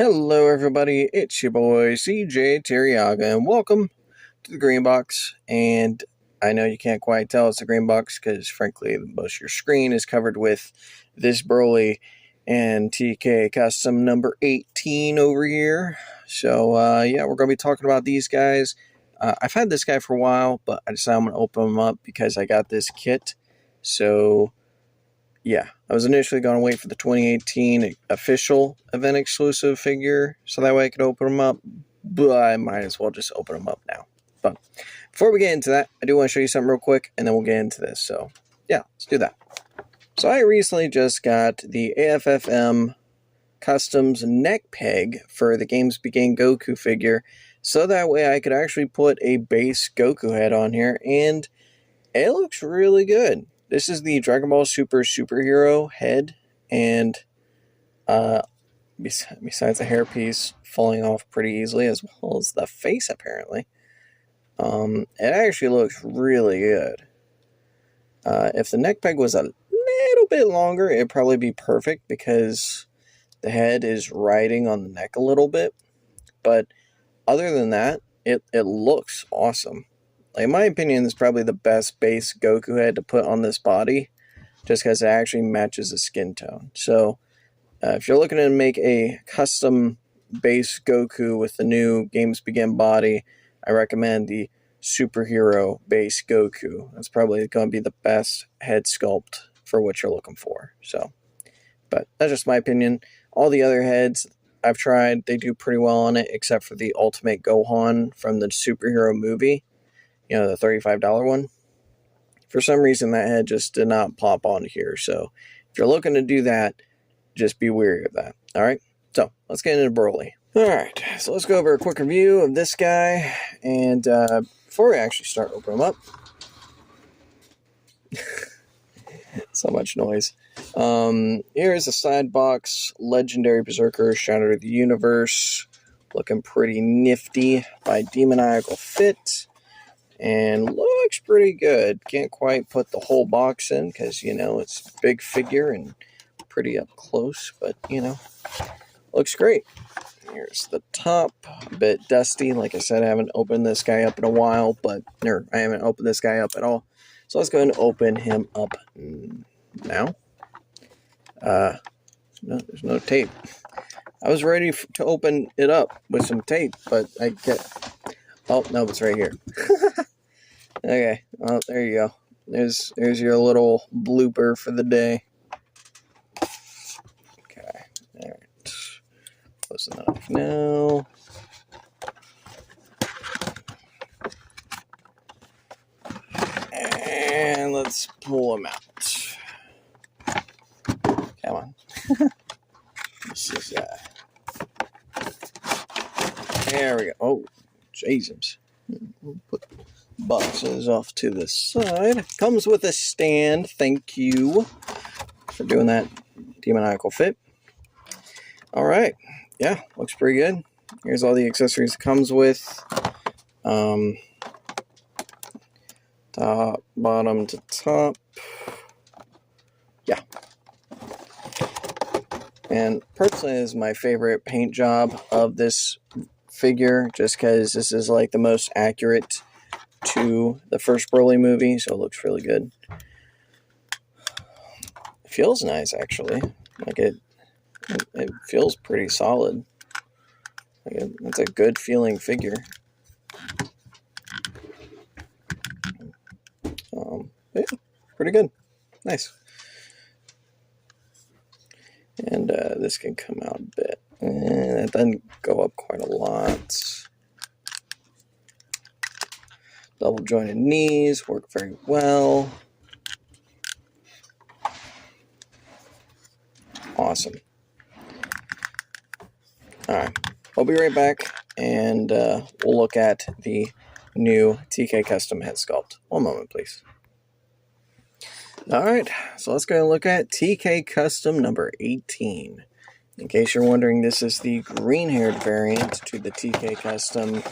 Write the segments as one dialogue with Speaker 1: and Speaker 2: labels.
Speaker 1: Hello everybody, it's your boy CJ Terriaga and welcome to the Green Box. And I know you can't quite tell it's the Green Box because frankly most of your screen is covered with this Broly and TK Custom number 18 over here. So yeah, we're going to be talking about these guys. I've had this guy for a while, but I decided I'm going to open him up because I got this kit. So yeah, I was initially going to wait for the 2018 official event exclusive figure so that way I could open them up, but I might as well just open them up now. But before we get into that, I do want to show you something real quick, and then we'll get into this. So yeah, let's do that. So I recently just got the AFFM Customs neck peg for the Games Begin Goku figure, so that way I could actually put a base Goku head on here, and it looks really good. This is the Dragon Ball Super superhero head, and besides the hairpiece falling off pretty easily, as well as the face apparently, it actually looks really good. If the neck peg was a little bit longer, it'd probably be perfect because the head is riding on the neck a little bit. But other than that, it looks awesome. Like, in my opinion, this is probably the best base Goku head to put on this body, just because it actually matches the skin tone. So, if you're looking to make a custom base Goku with the new Games Begin body, I recommend the superhero base Goku. That's probably going to be the best head sculpt for what you're looking for. So, but that's just my opinion. All the other heads I've tried, they do pretty well on it, except for the Ultimate Gohan from the superhero movie. You know, the $35 one. For some reason, that head just did not pop on here. So, if you're looking to do that, just be wary of that. All right? So, let's get into Broly. All right. So, let's go over a quick review of this guy. And before we actually start opening them up, so much noise. Here's a side box. Legendary Berserker, Shadow of the Universe. Looking pretty nifty by Demonical Fit. And looks pretty good. Can't quite put the whole box in because, you know, it's a big figure and pretty up close. But, you know, looks great. Here's the top. A bit dusty. Like I said, I haven't opened this guy up in a while. I haven't opened this guy up at all. So let's go ahead and open him up now. No, there's no tape. I was ready to open it up with some tape, but I get... Oh, no, it's right here. Okay, well, there you go. There's your little blooper for the day. Okay, alright. Close the knife now. And let's pull him out. Come on. This is, there we go. Oh, Jesus. We'll put boxes off to the side. Comes with a stand. Thank you for doing that, Demonical Fit. All right. Yeah, looks pretty good. Here's all the accessories it comes with. Top, bottom to top. Yeah. And personally, this is my favorite paint job of this figure, just because this is like the most accurate to the first Broly movie, so it looks really good. It feels nice, actually. Like it feels pretty solid. Like it's a good feeling figure. Yeah, pretty good. Nice. And this can come out a bit. And it doesn't go up quite a lot. Double jointed knees work very well. Awesome. Alright, I'll be right back, and we'll look at the new TK Custom head sculpt. One moment, please. Alright, so let's go and look at TK Custom number 18. In case you're wondering, this is the green-haired variant to the TK Custom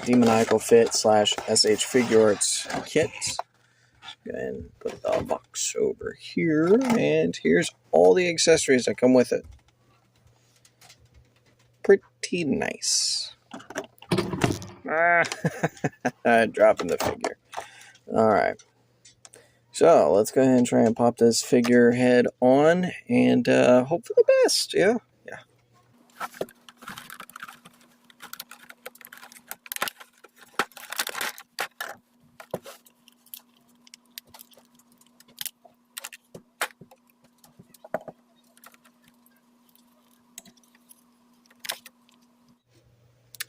Speaker 1: Demonical Fit / SH Figure Arts kit. Go ahead and put the box over here, and here's all the accessories that come with it. pretty nice. Dropping the figure. Alright. So, let's go ahead and try and pop this figure head on and hope for the best. Yeah.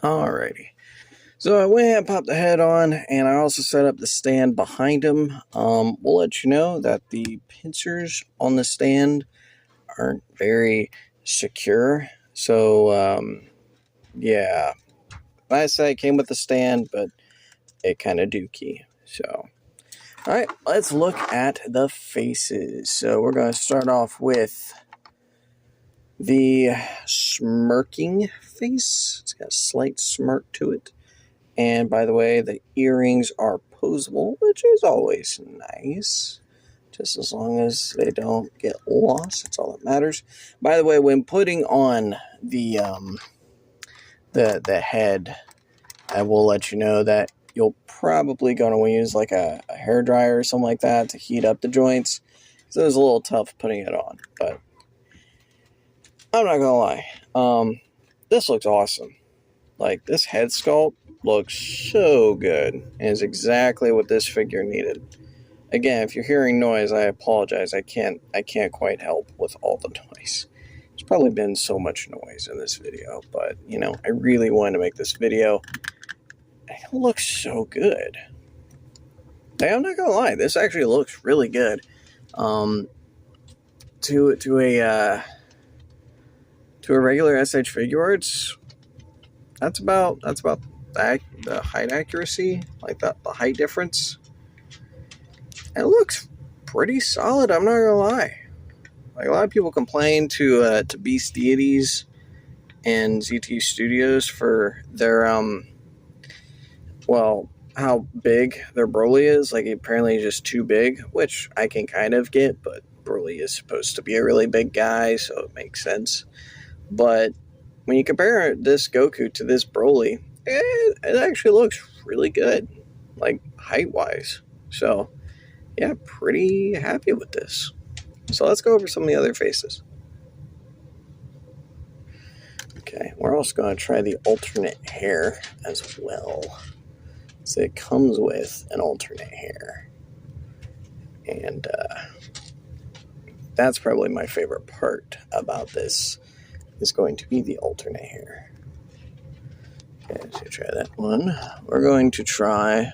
Speaker 1: Alrighty. So I went ahead and popped the head on, and I also set up the stand behind him. We'll let you know that the pincers on the stand aren't very secure. So, yeah. I say it came with the stand, but it kind of dookie. So, alright, let's look at the faces. So we're going to start off with the smirking face. It's got a slight smirk to it. And by the way, the earrings are posable, which is always nice. Just as long as they don't get lost, that's all that matters. By the way, when putting on the head, I will let you know that you'll probably going to use like a hairdryer or something like that to heat up the joints. So it was a little tough putting it on, but I'm not gonna lie. This looks awesome. Like, this head sculpt looks so good and is exactly what this figure needed. Again, if you're hearing noise, I apologize. I can't quite help with all the noise. There's probably been so much noise in this video, but I really wanted to make this video. It looks so good. Hey, I'm not gonna lie, this actually looks really good. To a regular SH figure arts, that's about the height accuracy, like the height difference. It looks pretty solid, I'm not gonna lie. Like, a lot of people complain to Beast Deities and ZT Studios for their how big their Broly is. Like, apparently just too big, which I can kind of get, but Broly is supposed to be a really big guy, so it makes sense. But when you compare this Goku to this Broly, it actually looks really good, like height-wise. So, yeah, pretty happy with this. So let's go over some of the other faces. Okay, we're also going to try the alternate hair as well. So it comes with an alternate hair. And that's probably my favorite part about this, is going to be the alternate hair. Okay, so try that one. We're going to try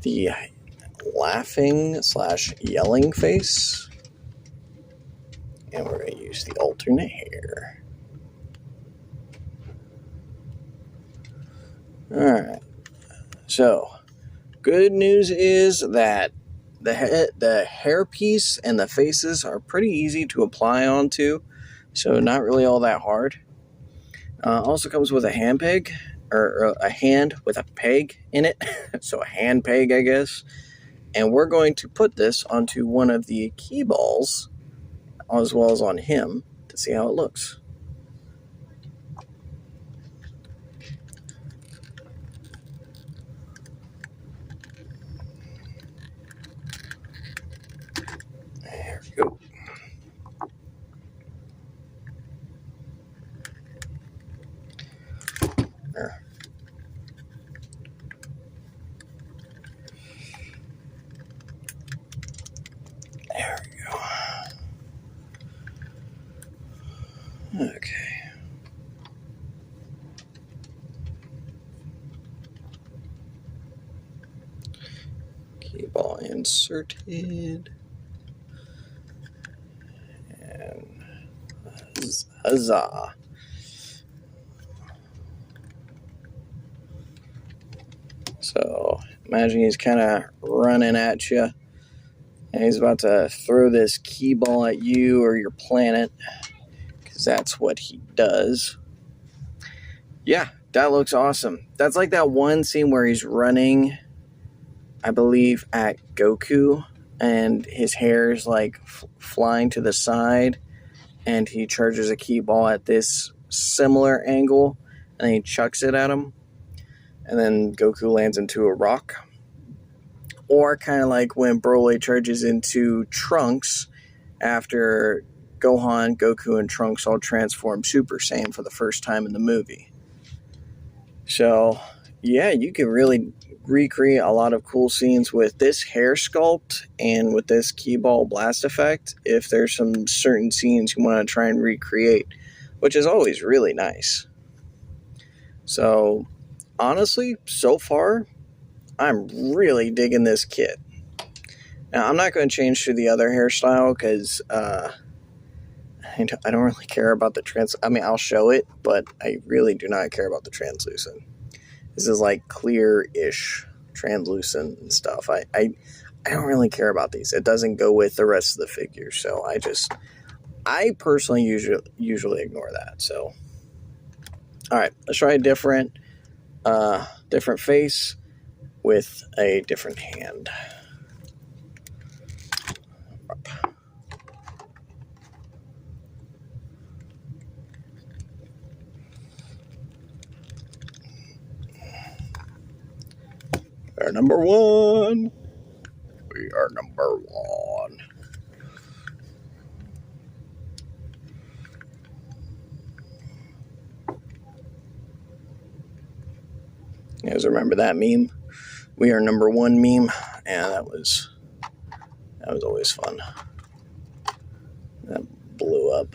Speaker 1: the laughing/yelling face. And we're going to use the alternate hair. Alright. So, good news is that the hairpiece and the faces are pretty easy to apply onto. So, not really all that hard. Also comes with a hand peg, or a hand with a peg in it. So, a hand peg, I guess. And we're going to put this onto one of the key balls, as well as on him, to see how it looks. There we go. There. There we go. Okay. Key ball inserted. And huzzah. So imagine he's kind of running at you, and he's about to throw this key ball at you or your planet, because that's what he does. Yeah, that looks awesome. That's like that one scene where he's running, I believe, at Goku, and his hair is like flying to the side, and he charges a key ball at this similar angle, and then he chucks it at him, and then Goku lands into a rock. Or kind of like when Broly charges into Trunks after Gohan, Goku, and Trunks all transform Super Saiyan for the first time in the movie. So, yeah, you can really recreate a lot of cool scenes with this hair sculpt and with this key ball blast effect if there's some certain scenes you want to try and recreate, which is always really nice. So, honestly, so far, I'm really digging this kit. Now, I'm not going to change to the other hairstyle because I don't really care about the I mean, I'll show it, but I really do not care about the translucent. This is like clear-ish translucent and stuff. I don't really care about these. It doesn't go with the rest of the figure, so I personally usually ignore that. So, all right, let's try a different face with a different hand. We are number one. We are number one. You guys remember that meme? We are number one meme. Yeah, that was always fun. That blew up.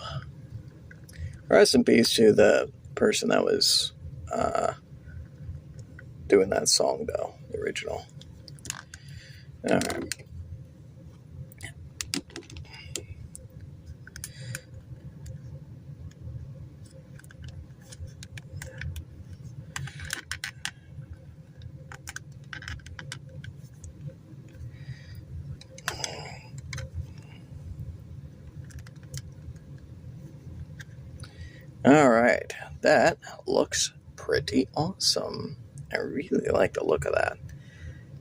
Speaker 1: Rest in peace to the person that was doing that song, though, the original. All right. All right, that looks pretty awesome. I really like the look of that.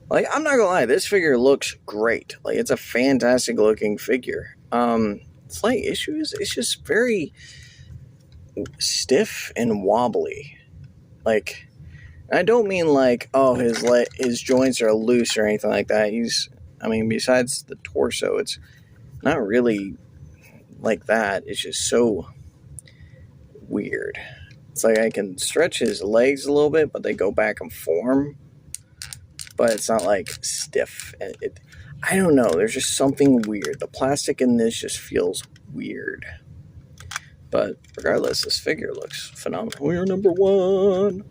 Speaker 1: Like, I'm not gonna lie, this figure looks great. Like, it's a fantastic looking figure. Slight issues, it's just very stiff and wobbly. Like, I don't mean like, oh, his joints are loose or anything like that. Besides the torso, it's not really like that. It's just so weird. It's like I can stretch his legs a little bit, but they go back and form. But it's not like stiff. I don't know. There's just something weird. The plastic in this just feels weird. But regardless, this figure looks phenomenal. We are number one.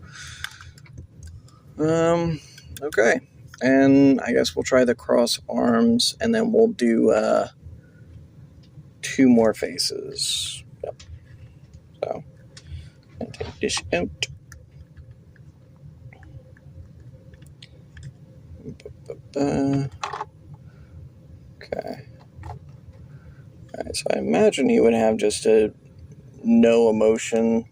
Speaker 1: Okay. And I guess we'll try the cross arms, and then we'll do 2 more faces. Yep. So, I'll take this out. Okay. Alright, so I imagine he would have just a no emotion,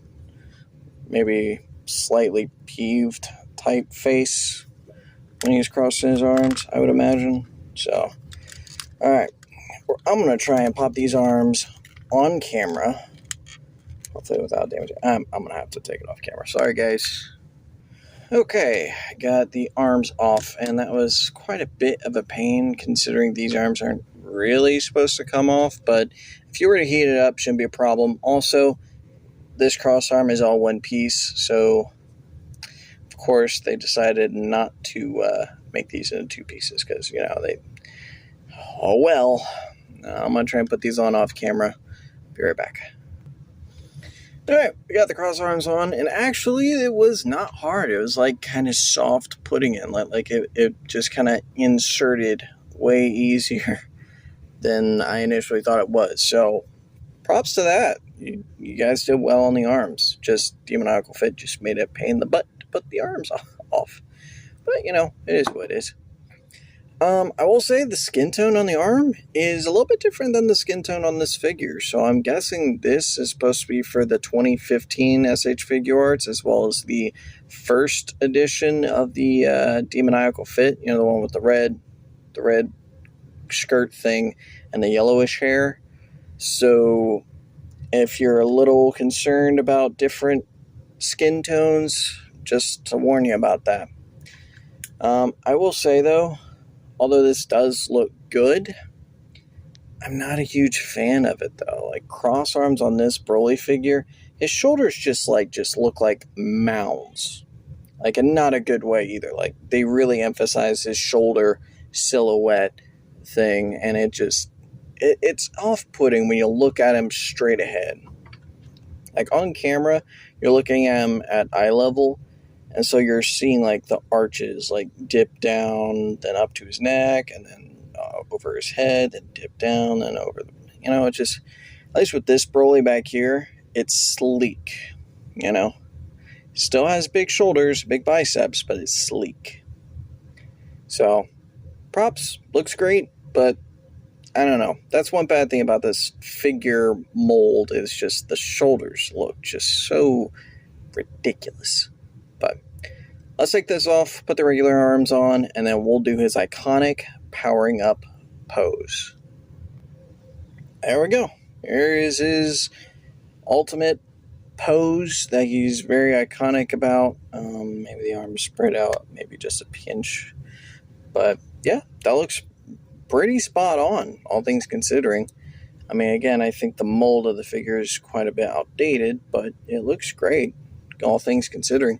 Speaker 1: maybe slightly peeved type face when he's crossing his arms, I would imagine. So, alright. I'm going to try and pop these arms on camera. Hopefully without damage. I'm going to have to take it off camera. Sorry, guys. Okay, got the arms off, and that was quite a bit of a pain considering these arms aren't really supposed to come off, but if you were to heat it up, shouldn't be a problem. Also, this cross arm is all one piece, so of course they decided not to make these into 2 pieces because, I'm going to try and put these on off camera. Be right back. Alright, we got the cross arms on, and actually it was not hard. It was like kind of soft putting in, like it just kind of inserted way easier than I initially thought it was. So, props to that. You guys did well on the arms. Just Demonical Fit just made it a pain in the butt to put the arms off. But, it is what it is. I will say the skin tone on the arm is a little bit different than the skin tone on this figure. So I'm guessing this is supposed to be for the 2015 SH Figure Arts as well as the first edition of the Demonical Fit. The one with the red skirt thing and the yellowish hair. So If you're a little concerned about different skin tones, just to warn you about that. I will say though, although this does look good, I'm not a huge fan of it though. Like cross arms on this Broly figure, his shoulders just look like mounds. Like in not a good way either. Like they really emphasize his shoulder silhouette thing, and it's off-putting when you look at him straight ahead. Like on camera, you're looking at him at eye level, and so you're seeing like the arches like dip down, then up to his neck, and then over his head, then dip down, and over the, it just, at least with this Broly back here, it's sleek, Still has big shoulders, big biceps, but it's sleek. So, props, looks great, but I don't know. That's one bad thing about this figure mold is just the shoulders look just so ridiculous. But let's take this off, put the regular arms on, and then we'll do his iconic powering up pose. There we go. Here is his ultimate pose that he's very iconic about. Maybe the arms spread out, maybe just a pinch. But yeah, that looks pretty spot on, all things considering. I mean, again, I think the mold of the figure is quite a bit outdated, but it looks great, all things considering.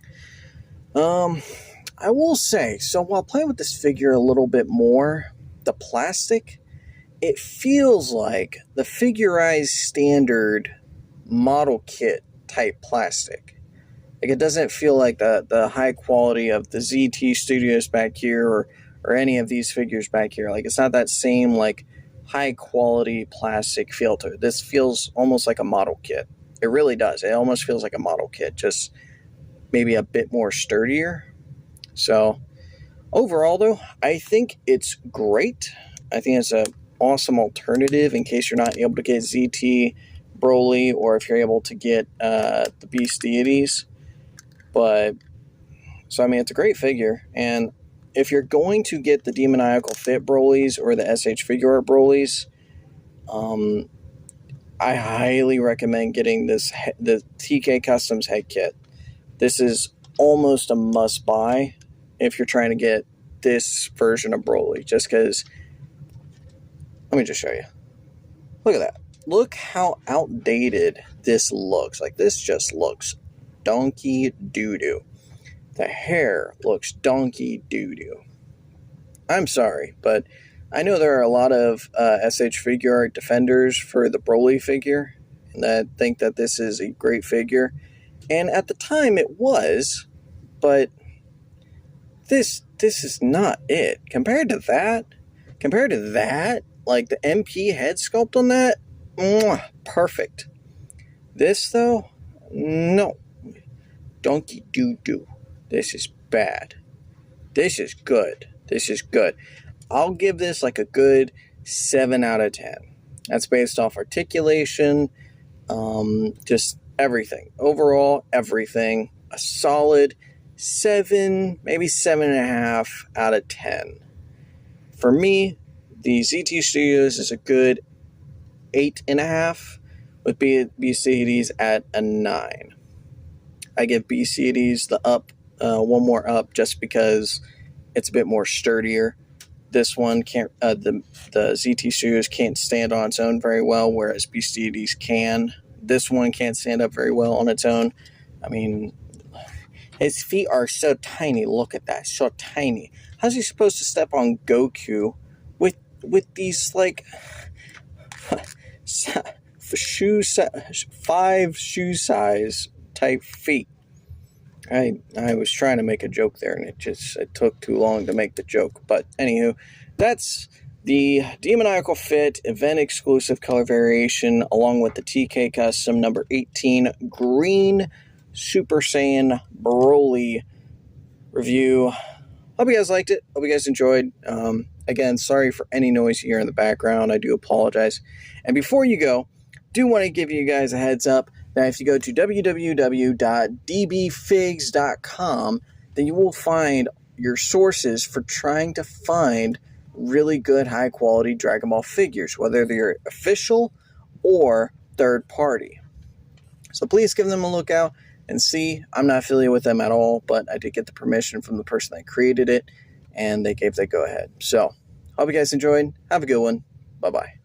Speaker 1: I will say, so while playing with this figure a little bit more, the plastic, it feels like the Figurized standard model kit type plastic. Like it doesn't feel like the high quality of the ZT Studios back here or any of these figures back here. Like it's not that same like high quality plastic feel to it. This feels almost like a model kit. It really does. It almost feels like a model kit, just maybe a bit more sturdier. So overall though, I think it's great. I think it's an awesome alternative in case you're not able to get ZT Broly, or if you're able to get the Beast Deities. But so I mean, it's a great figure, and if you're going to get the Demonical Fit Brolys or the SH Figure Art Brolys, I highly recommend getting the TK Customs head kit. This is almost a must buy if you're trying to get this version of Broly, just because. Let me just show you. Look at that. Look how outdated this looks. Like, this just looks donkey doo-doo. The hair looks donkey doo-doo. I'm sorry, but I know there are a lot of SH Figure Art defenders for the Broly figure that think that this is a great figure. And at the time it was, but this is not it. Compared to that, like the MP head sculpt on that, perfect. This though, no. Donkey doo-doo. This is bad. This is good. I'll give this like a good 7 out of 10. That's based off articulation, just everything. Overall, everything. A solid 7, maybe 7.5 out of 10. For me, the ZT Studios is a good 8.5, with BCDs at a 9. I give BCDs the up, one more up, just because it's a bit more sturdier. This one can't. The ZT Studios can't stand on its own very well, whereas BCDs can. This one can't stand up very well on its own. I mean, his feet are so tiny. Look at that, so tiny. How's he supposed to step on Goku with these like 5 shoe size type feet? I was trying to make a joke there, and it took too long to make the joke. But anywho, that's the Demonical Fit event exclusive color variation, along with the TK Custom number 18 green Super Saiyan Broly review. Hope you guys liked it. Hope you guys enjoyed. Again, sorry for any noise you hear in the background. I do apologize. And before you go, do want to give you guys a heads up that if you go to www.dbfigs.com, then you will find your sources for trying to find really good high quality Dragon Ball figures, whether they're official or third party. So please give them a look out and see. I'm not affiliated with them at all, but I did get the permission from the person that created it, and they gave the go-ahead. So hope you guys enjoyed. Have a good one. Bye-bye.